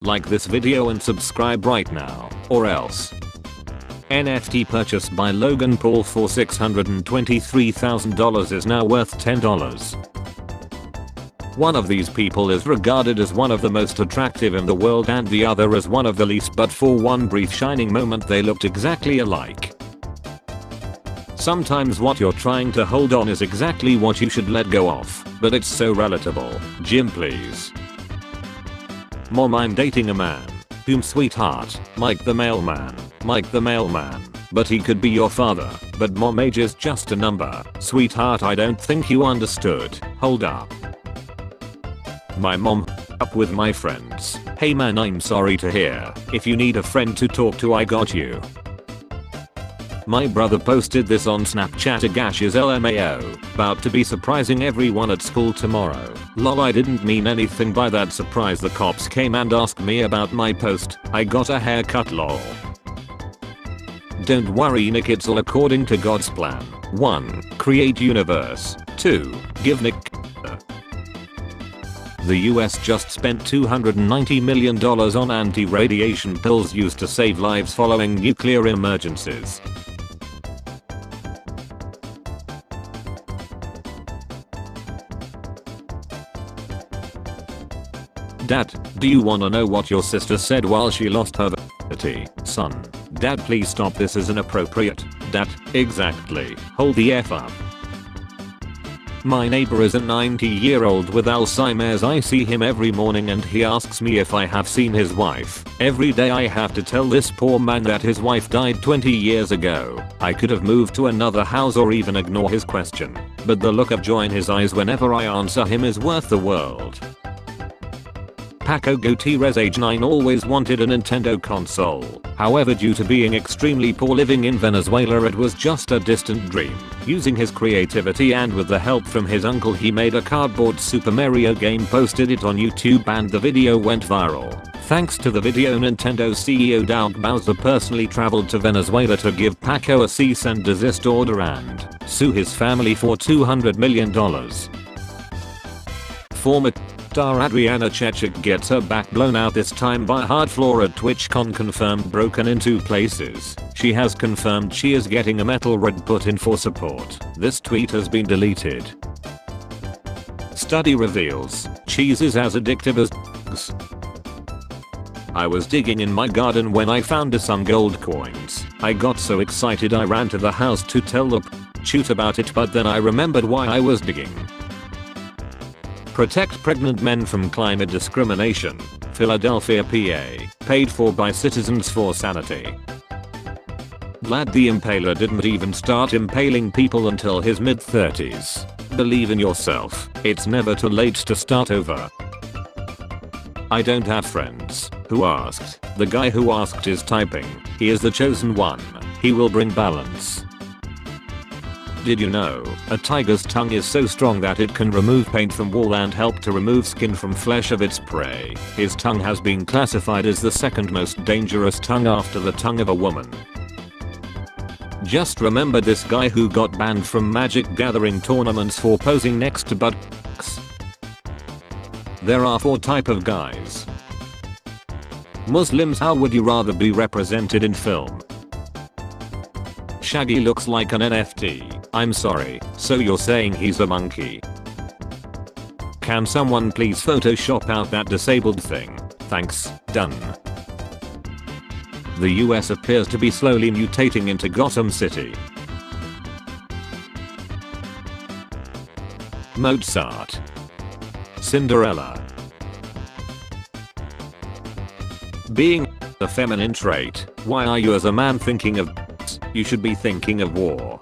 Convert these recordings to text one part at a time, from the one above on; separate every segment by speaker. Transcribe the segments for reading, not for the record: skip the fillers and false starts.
Speaker 1: Like this video and subscribe right now, or else. NFT purchased by Logan Paul for $623,000 is now worth $10. One of these people is regarded as one of the most attractive in the world and the other as one of the least, but for one brief shining moment they looked exactly alike. Sometimes what you're trying to hold on is exactly what you should let go of, but it's so relatable. Jim, please. Mom, I'm dating a man. Whom, sweetheart? Mike the mailman. Mike the mailman. But he could be your father. But mom, age is just a number. Sweetheart, I don't think you understood. Hold up. My mom up with my friends. Hey man, I'm sorry to hear. If you need a friend to talk to, I got you. My brother posted this on Snapchat. Agash's LMAO. About to be surprising everyone at school tomorrow. Lol, I didn't mean anything by that. Surprise, the cops came and asked me about my post. I got a haircut, lol. Don't worry Nick, it's all according to God's plan. 1. Create universe. 2. Give Nick. The US just spent $290 million on anti-radiation pills used to save lives following nuclear emergencies. Dad, do you wanna know what your sister said while she lost her virginity? Son. Dad, please stop, this is inappropriate. Dad, exactly. Hold the F up. My neighbor is a 90-year-old with Alzheimer's. I see him every morning and he asks me if I have seen his wife. Every day I have to tell this poor man that his wife died 20 years ago. I could have moved to another house or even ignore his question. But the look of joy in his eyes whenever I answer him is worth the world. Paco Gutierrez, age 9, always wanted a Nintendo console. However, due to being extremely poor living in Venezuela, it was just a distant dream. Using his creativity and with the help from his uncle, he made a cardboard Super Mario game, posted it on YouTube, and the video went viral. Thanks to the video, Nintendo CEO Doug Bowser personally traveled to Venezuela to give Paco a cease and desist order and sue his family for $200 million. Former star Adriana Chechik gets her back blown out, this time by hard floor at TwitchCon. Confirmed broken in 2 places. She has confirmed she is getting a metal rod put in for support. This tweet has been deleted. Study reveals cheese is as addictive as drugs. I was digging in my garden when I found some gold coins. I got so excited I ran to the house to tell the shoot about it, but then I remembered why I was digging. Protect pregnant men from climate discrimination. Philadelphia, PA. Paid for by Citizens for Sanity. Vlad the Impaler didn't even start impaling people until his mid-30s. Believe in yourself. It's never too late to start over. I don't have friends. Who asked? The guy who asked is typing. He is the chosen one. He will bring balance. Did you know, a tiger's tongue is so strong that it can remove paint from wall and help to remove skin from flesh of its prey? His tongue has been classified as the second most dangerous tongue after the tongue of a woman. Just remember this guy who got banned from Magic Gathering tournaments for posing next to buttocks. There are 4 types of guys. Muslims. How would you rather be represented in film? Shaggy looks like an NFT. I'm sorry, so you're saying he's a monkey? Can someone please Photoshop out that disabled thing? Thanks, done. The US appears to be slowly mutating into Gotham City. Mozart. Cinderella. Being a feminine trait. Why are you as a man thinking of? You should be thinking of war.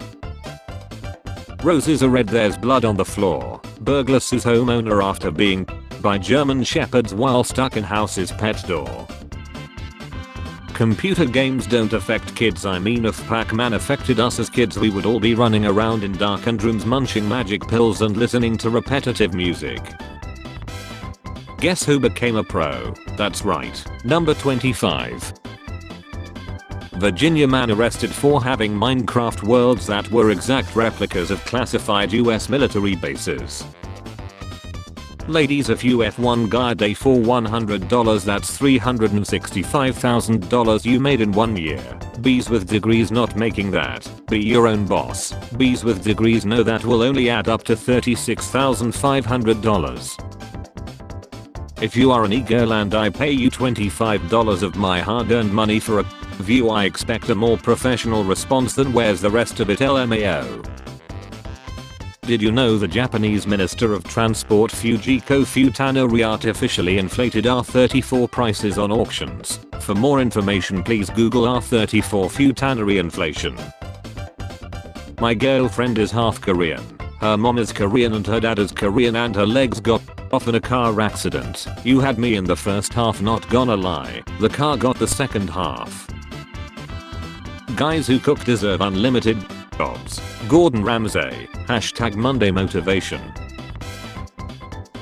Speaker 1: Roses are red, there's blood on the floor. Burglar sues homeowner after being by German shepherds while stuck in house's pet door. Computer games don't affect kids. I mean, if Pac-Man affected us as kids, we would all be running around in darkened rooms munching magic pills and listening to repetitive music. Guess who became a pro? That's right, number 25. Virginia man arrested for having Minecraft worlds that were exact replicas of classified US military bases. Ladies, if you F1 guy a day for $100, that's $365,000 you made in 1 year. B's with degrees not making that. Be your own boss. B's with degrees know that will only add up to $36,500. If you are an e-girl and I pay you $25 of my hard-earned money for a view, I expect a more professional response than where's the rest of it, LMAO. Did you know the Japanese Minister of Transport Fujiko Futanori artificially inflated R34 prices on auctions? For more information please Google R34 Futanori inflation. My girlfriend is half Korean. Her mom is Korean and her dad is Korean and her legs got off in a car accident. You had me in the first half, not gonna lie. The car got the second half. Guys who cook deserve unlimited jobs. Gordon Ramsay. #Monday motivation.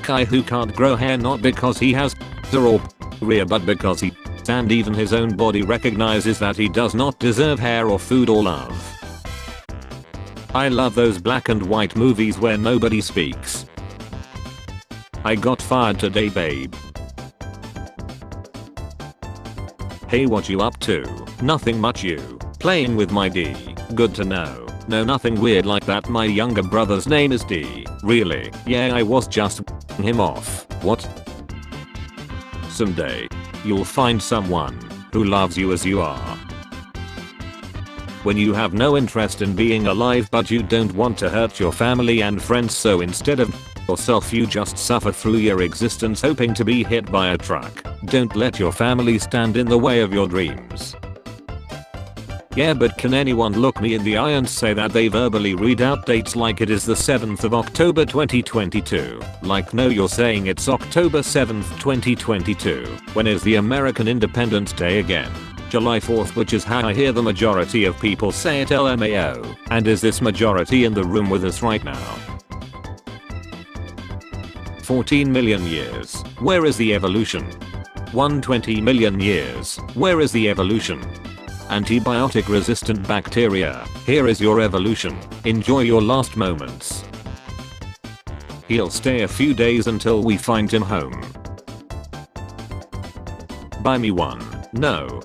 Speaker 1: Guy who can't grow hair not because he has or rear but because he and even his own body recognizes that he does not deserve hair or food or love. I love those black and white movies where nobody speaks. I got fired today, babe. Hey, what you up to? Nothing much, you. Playing with my D. Good to know. No, nothing weird like that. My younger brother's name is D. Really? Yeah, I was just him off. What? Someday, you'll find someone who loves you as you are. When you have no interest in being alive but you don't want to hurt your family and friends, so instead of yourself you just suffer through your existence hoping to be hit by a truck. Don't let your family stand in the way of your dreams. Yeah, but can anyone look me in the eye and say that they verbally read out dates like it is the 7th of October 2022? Like, no, you're saying it's October 7th 2022. When is the American Independence Day again? July 4th, which is how I hear the majority of people say it, LMAO. And is this majority in the room with us right now? 14 million years. Where is the evolution? 120 million years. Where is the evolution? Antibiotic resistant bacteria. Here is your evolution. Enjoy your last moments. He'll stay a few days until we find him home. Buy me one. No.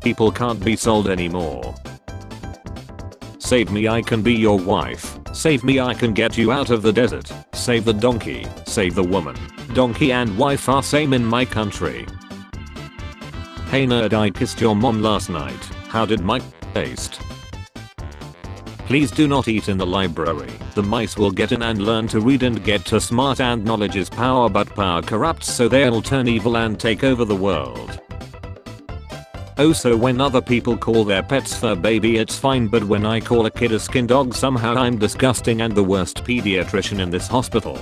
Speaker 1: People can't be sold anymore. Save me, I can be your wife. Save me, I can get you out of the desert. Save the donkey. Save the woman. Donkey and wife are same in my country. Hey nerd, I kissed your mom last night. How did my taste? Please do not eat in the library. The mice will get in and learn to read and get to smart, and knowledge is power but power corrupts, so they'll turn evil and take over the world. Oh, so when other people call their pets fur baby it's fine, but when I call a kid a skin dog somehow I'm disgusting and the worst pediatrician in this hospital.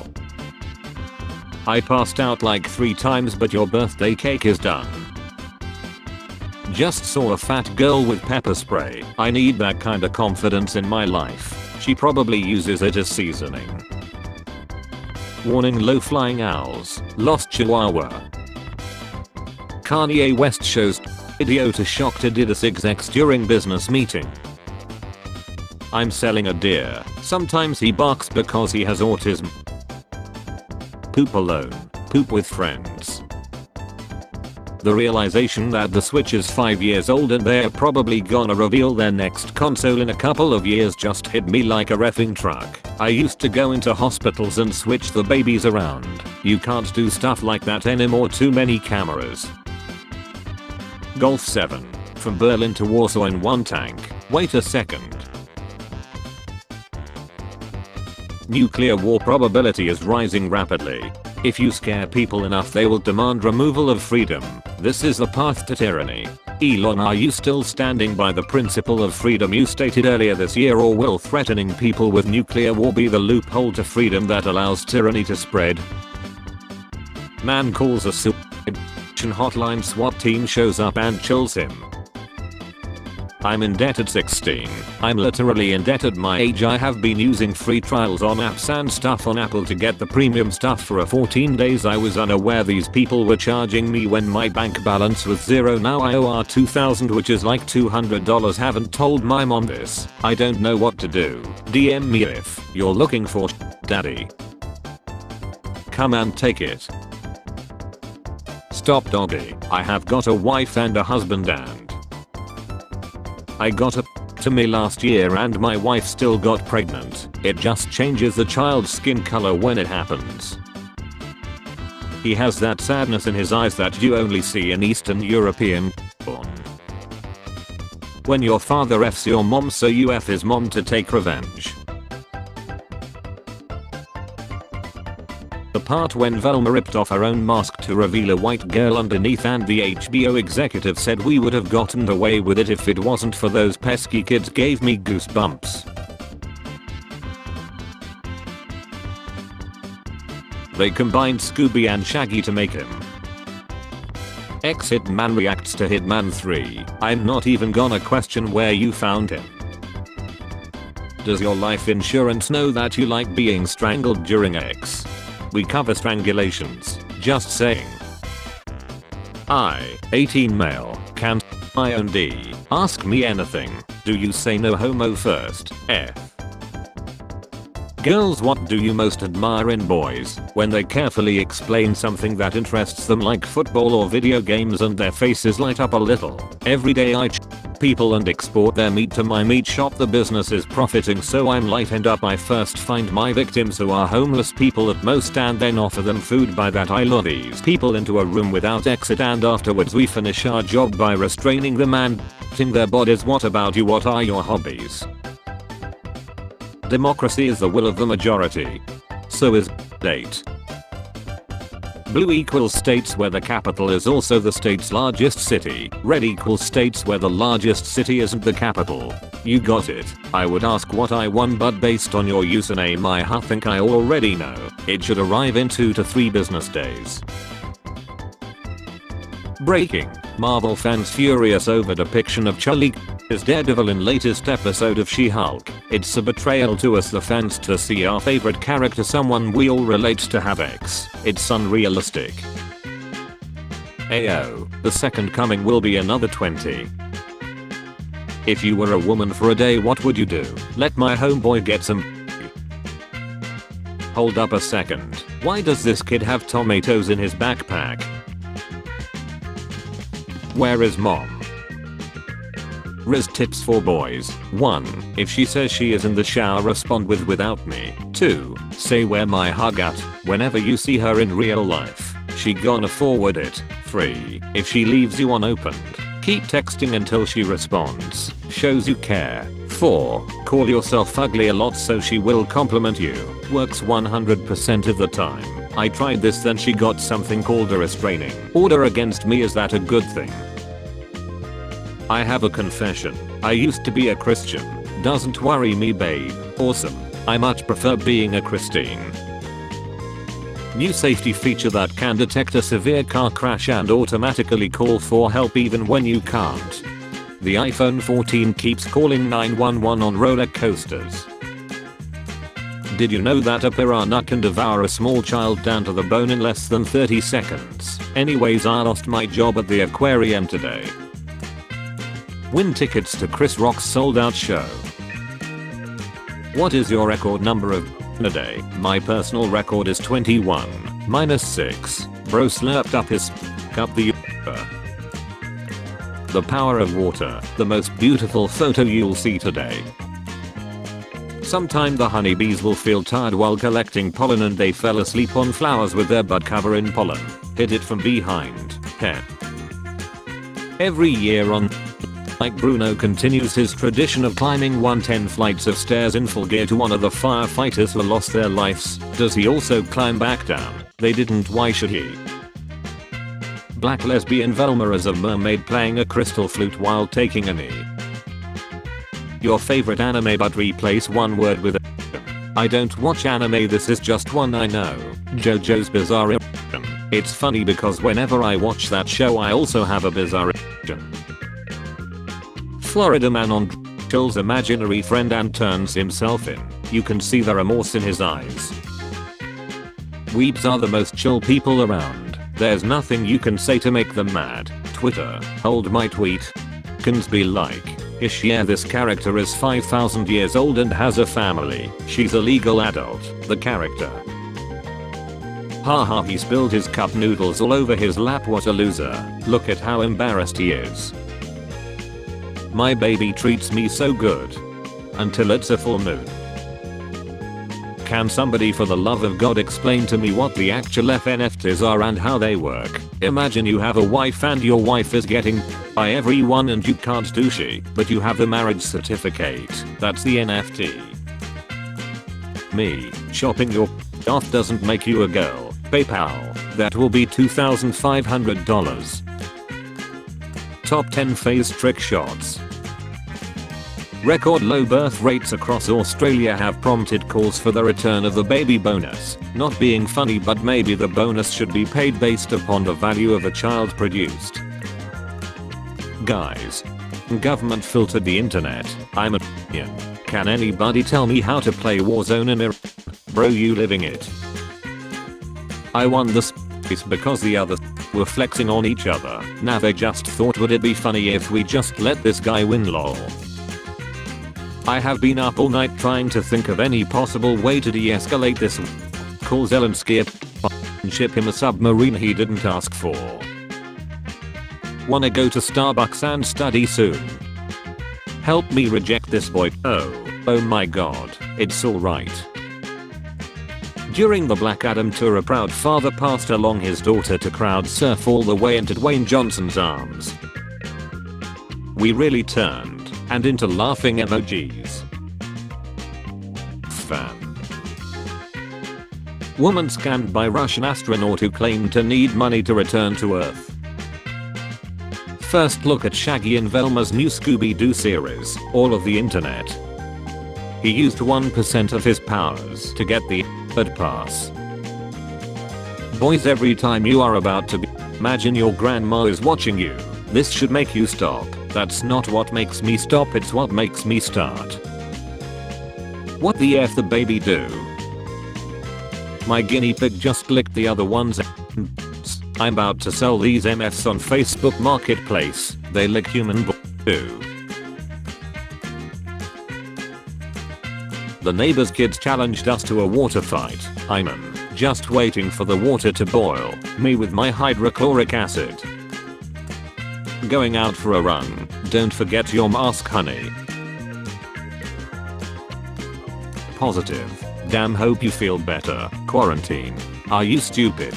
Speaker 1: I passed out like 3 times but your birthday cake is done. Just saw a fat girl with pepper spray. I need that kinda confidence in my life. She probably uses it as seasoning. Warning, low flying owls. Lost Chihuahua. Kanye West shows video to shock Adidas execs during business meeting. I'm selling a deer. Sometimes he barks because he has autism. Poop alone. Poop with friends. The realization that the Switch is 5 years old and they're probably gonna reveal their next console in a couple of years just hit me like a reffing truck. I used to go into hospitals and switch the babies around. You can't do stuff like that anymore, too many cameras. Golf 7. From Berlin to Warsaw in one tank. Wait a second. Nuclear war probability is rising rapidly. If you scare people enough they will demand removal of freedom. This is the path to tyranny. Elon, are you still standing by the principle of freedom you stated earlier this year, or will threatening people with nuclear war be the loophole to freedom that allows tyranny to spread? Man calls a suicide hotline, SWAT team shows up and chills him. I'm in debt at 16. I'm literally indebted my age. I have been using free trials on apps and stuff on Apple to get the premium stuff for 14 days. I was unaware these people were charging me when my bank balance was zero. Now I owe $2,000, which is like $200. Haven't told my mom this. I don't know what to do. DM me if you're looking for daddy. come and take it. Stop doggy. I have got a wife and a husband and I got a to me last year and my wife still got pregnant. It just changes the child's skin color when it happens. He has that sadness in his eyes that you only see in Eastern European porn. When your father F's your mom so you F his mom to take revenge. The part when Velma ripped off her own mask to reveal a white girl underneath and the HBO executive said we would have gotten away with it if it wasn't for those pesky kids gave me goosebumps. They combined Scooby and Shaggy to make him. Ex-Hitman reacts to Hitman 3. I'm not even gonna question where you found him. Does your life insurance know that you like being strangled during X? We cover strangulations, just saying. I, 18 male, can I own D. Ask me anything. Do you say no homo first? F. Girls, what do you most admire in boys? When they carefully explain something that interests them like football or video games and their faces light up a little. Every day I people and export their meat to my meat shop. The business is profiting so I'm lightened up. I first find my victims who are homeless people at most and then offer them food. By that I lure these people into a room without exit and afterwards we finish our job by restraining them and eating their bodies. What about you? What are your hobbies? Democracy is the will of the majority. So is date. Blue equals states where the capital is also the state's largest city. Red equals states where the largest city isn't the capital. You got it. I would ask what I won but based on your username I think I already know. It should arrive in 2 to 3 business days. Breaking. Marvel fans furious over depiction of Charlie as Daredevil in latest episode of She-Hulk. It's a betrayal to us the fans to see our favorite character, someone we all relate to, have X. It's unrealistic. Ayo, the second coming will be another 20. If you were a woman for a day, what would you do? Let my homeboy get some. Hold up a second. Why does this kid have tomatoes in his backpack? Where is mom? Riz tips for boys. 1. If she says she is in the shower, respond with without me. 2. Say where my hug at whenever you see her in real life. She gonna forward it. 3. If she leaves you unopened, keep texting until she responds. Shows you care. 4. Call yourself ugly a lot so she will compliment you. Works 100% of the time. I tried this, then she got something called a restraining order against me. Is that a good thing? I have a confession. I used to be a Christian. Doesn't worry me, babe. Awesome. I much prefer being a Christine. New safety feature that can detect a severe car crash and automatically call for help even when you can't. The iPhone 14 keeps calling 911 on roller coasters. Did you know that a piranha can devour a small child down to the bone in less than 30 seconds? Anyways, I lost my job at the aquarium today. Win tickets to Chris Rock's sold out show. What is your record number of a day? My personal record is 21 minus 6. Bro slurped up his up the The power of water, the most beautiful photo you'll see today. Sometime the honeybees will feel tired while collecting pollen and they fell asleep on flowers with their bud cover in pollen. Hit it from behind. Heh. Every year on Like Bruno continues his tradition of climbing 110 flights of stairs in full gear to honor the firefighters who lost their lives. Does he also climb back down? They didn't, why should he? Black lesbian Velma as a mermaid playing a crystal flute while taking a knee. Your favorite anime but replace one word with a. I don't watch anime, this is just one I know. JoJo's Bizarre. It's funny because whenever I watch that show I also have a bizarre. Florida man on kills imaginary friend and turns himself in. You can see the remorse in his eyes. Weebs are the most chill people around. There's nothing you can say to make them mad. Twitter, hold my tweet. Cans be like, ish, yeah, this character is 5,000 years old and has a family. She's a legal adult. The character. Haha, he spilled his cup noodles all over his lap, what a loser. Look at how embarrassed he is. My baby treats me so good. Until it's a full moon. Can somebody for the love of God explain to me what the actual FNFTs are and how they work? Imagine you have a wife and your wife is getting by everyone and you can't do shit, but you have the marriage certificate. That's the NFT. Me, chopping your off doesn't make you a girl. PayPal, that will be $2,500. Top 10 phase trick shots. Record low birth rates across Australia have prompted calls for the return of the baby bonus. Not being funny, but maybe the bonus should be paid based upon the value of a child produced. Guys. Government filtered the internet. I'm a Can anybody tell me how to play Warzone in Iran? Bro, you living it. I won the space because the others were flexing on each other. Now they just thought, would it be funny if we just let this guy win, lol. I have been up all night trying to think of any possible way to de-escalate this. Call Zelensky and ship him a submarine he didn't ask for. Wanna go to Starbucks and study soon? Help me reject this boy. Oh my god, it's alright. During the Black Adam tour, a proud father passed along his daughter to crowd surf all the way into Dwayne Johnson's arms. We really turned and into laughing emojis. Fan. Woman scammed by Russian astronaut who claimed to need money to return to Earth. First look at Shaggy in Velma's new Scooby-Doo series, All of the Internet. He used 1% of his powers to get the pass. Boys, every time you are about to imagine your grandma is watching you. This should make you stop. That's not what makes me stop, it's what makes me start. What the F the baby do? My guinea pig just licked the other one's ass. I'm about to sell these MFs on Facebook Marketplace. They lick human too. The neighbor's kids challenged us to a water fight. I'm just waiting for the water to boil. Me with my hydrochloric acid. Going out for a run. Don't forget your mask, honey. Positive. Damn, hope you feel better. Quarantine. Are you stupid?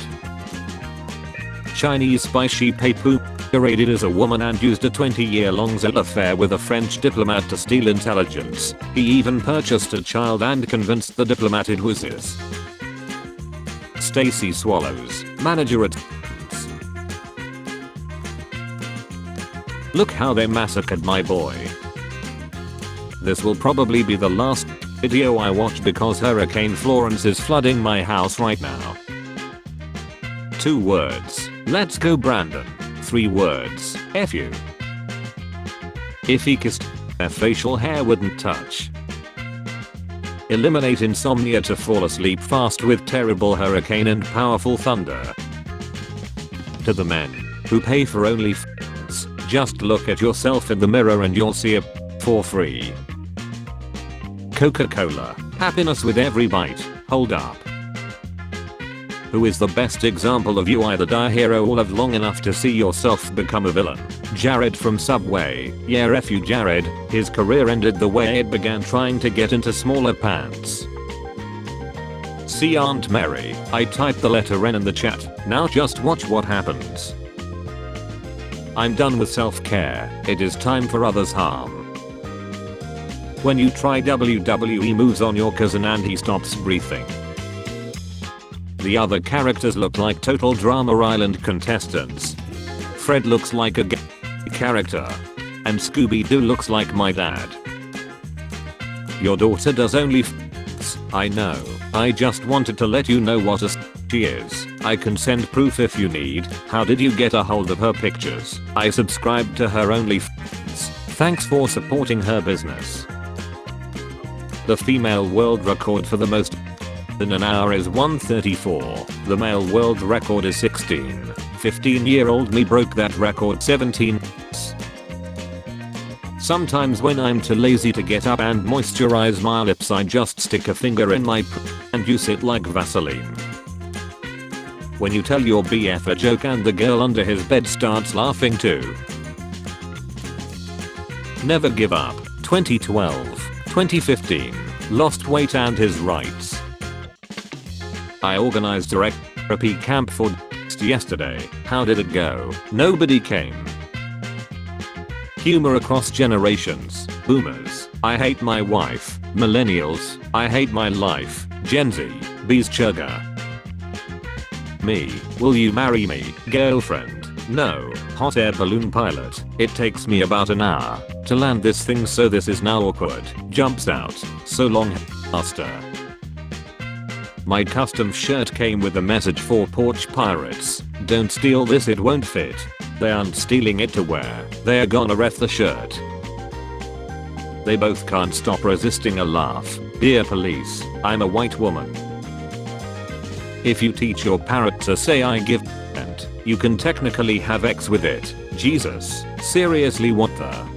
Speaker 1: Chinese spy Xi Peipu paraded as a woman and used a 20-year-long affair with a French diplomat to steal intelligence. He even purchased a child and convinced the diplomat it was his. Stacy Swallows, manager at Look how they massacred my boy. This will probably be the last video I watch because Hurricane Florence is flooding my house right now. 2 words. Let's go Brandon. 3 words. F you. If he kissed, their facial hair wouldn't touch. Eliminate insomnia to fall asleep fast with terrible hurricane and powerful thunder. To the men who pay for only just look at yourself in the mirror and you'll see it for free. Coca-Cola. Happiness with every bite. Hold up. Who is the best example of you either die a hero or live long enough to see yourself become a villain? Jared from Subway. Yeah, F you Jared. His career ended the way it began, trying to get into smaller pants. See Aunt Mary. I typed the letter N in the chat. Now just watch what happens. I'm done with self-care. It is time for others' harm. When you try WWE moves on your cousin and he stops breathing. The other characters look like total Drama Island contestants. Fred looks like a gay character. And Scooby-Doo looks like my dad. Your daughter does only I know. I just wanted to let you know what a she is. I can send proof if you need. How did you get a hold of her pictures? I subscribed to her OnlyFans. Thanks for supporting her business. The female world record for the most in an hour is 1:34. The male world record is 16. 15-year-old me broke that record 17. Sometimes when I'm too lazy to get up and moisturize my lips, I just stick a finger in my and use it like Vaseline. When you tell your BF a joke and the girl under his bed starts laughing too. Never give up. 2012, 2015. Lost weight and his rights. I organized a therapy camp for yesterday. How did it go? Nobody came. Humor across generations. Boomers, I hate my wife. Millennials, I hate my life. Gen Z, bees chugga. Me, will you marry me? Girlfriend, no. Hot air balloon pilot, it takes me about an hour to land this thing, so this is now awkward. Jumps out, so long faster. My custom shirt came with a message for porch pirates. Don't steal this, it won't fit. They aren't stealing it to wear, they're gonna ref the shirt. They both can't stop resisting a laugh. Dear police, I'm a white woman. If you teach your parrot to say I give and you can technically have X with it. Jesus, seriously, what the?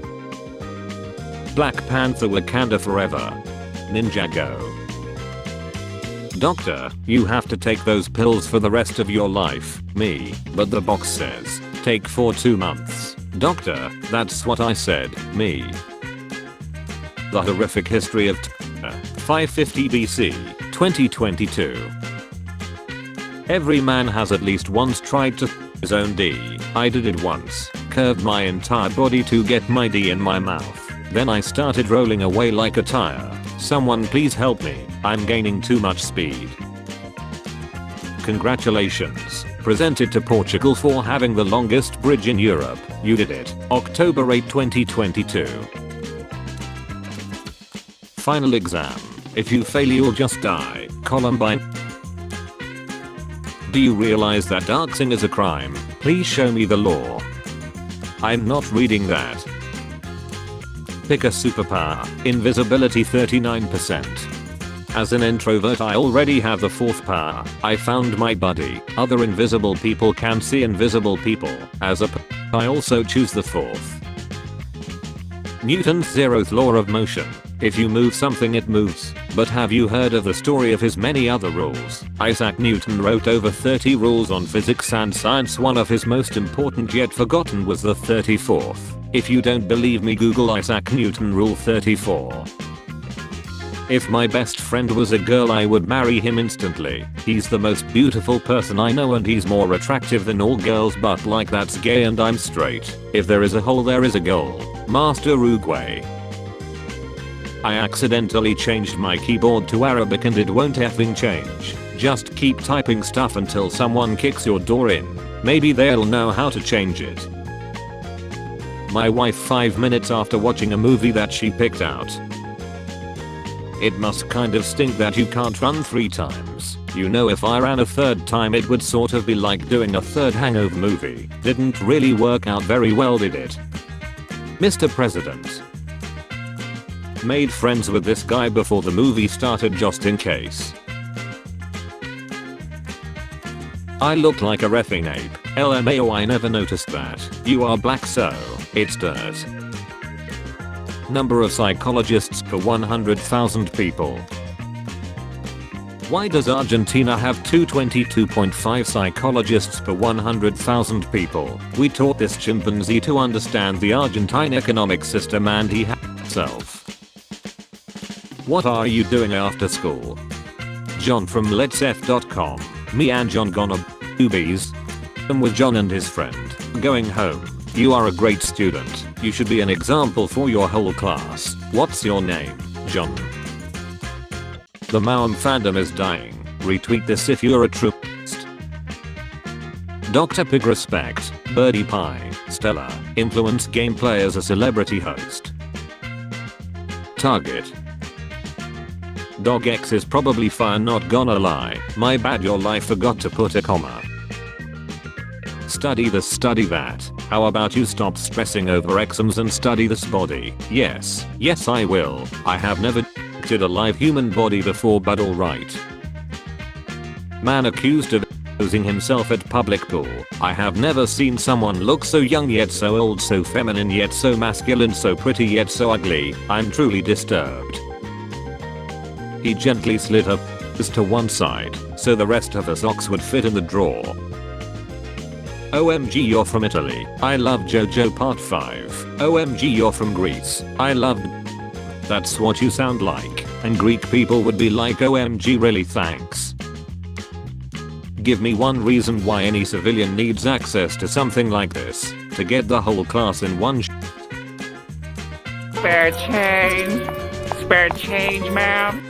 Speaker 1: Black Panther Wakanda forever. Ninjago. Doctor, you have to take those pills for the rest of your life. Me, but the box says, take for 2 months. Doctor, that's what I said. Me. The horrific history of 550 BC, 2022. Every man has at least once tried to his own D. I did it once. Curved my entire body to get my D in my mouth. Then I started rolling away like a tire. Someone please help me. I'm gaining too much speed. Congratulations. Presented to Portugal for having the longest bridge in Europe. You did it. October 8, 2022. Final exam. If you fail you'll just die. Columbine. Do you realize that dancing is a crime? Please show me the law. I'm not reading that. Pick a superpower. Invisibility 39%. As an introvert I already have the 4th power. I found my buddy. Other invisible people can see invisible people. As a I also choose the 4th. Newton's 0th law of motion. If you move something it moves. But have you heard of the story of his many other rules? Isaac Newton wrote over 30 rules on physics and science. One of his most important yet forgotten was the 34th. If you don't believe me, Google Isaac Newton rule 34. If my best friend was a girl I would marry him instantly. He's the most beautiful person I know and he's more attractive than all girls, but like that's gay and I'm straight. If there is a hole there is a goal. Master Uruguay. I accidentally changed my keyboard to Arabic and it won't effing change. Just keep typing stuff until someone kicks your door in. Maybe they'll know how to change it. My wife 5 minutes after watching a movie that she picked out. It must kind of stink that you can't run 3 times. You know, if I ran a 3rd time it would sort of be like doing a 3rd Hangover movie. Didn't really work out very well, did it? Mr. President. Made friends with this guy before the movie started just in case. I look like a reffing ape. LMAO, I never noticed that. You are black, so it's dirt. Number of psychologists per 100,000 people. Why does Argentina have 222.5 psychologists per 100,000 people? We taught this chimpanzee to understand the Argentine economic system and he had himself. What are you doing after school? John from letsf.com. Me and John gonna boobies. I'm with John and his friend. Going home. You are a great student. You should be an example for your whole class. What's your name? John. The Maum fandom is dying. Retweet this if you're a truist. Dr. Pig respect. Birdie Pie. Stella. Influence game play as a celebrity host. Target. Dog X is probably fire, not gonna lie. My bad, your life forgot to put a comma. Study this, study that. How about you stop stressing over exams and study this body? Yes, yes I will. I have never did a live human body before, but alright. Man accused of exposing himself at public pool. I have never seen someone look so young yet so old, so feminine yet so masculine, so pretty yet so ugly. I'm truly disturbed. He gently slid her to one side, so the rest of her socks would fit in the drawer. OMG you're from Italy, I love JoJo Part 5. OMG you're from Greece, I love. That's what you sound like, and Greek people would be like OMG really thanks. Give me one reason why any civilian needs access to something like this, to get the whole class in one
Speaker 2: Spare change. Spare change, ma'am.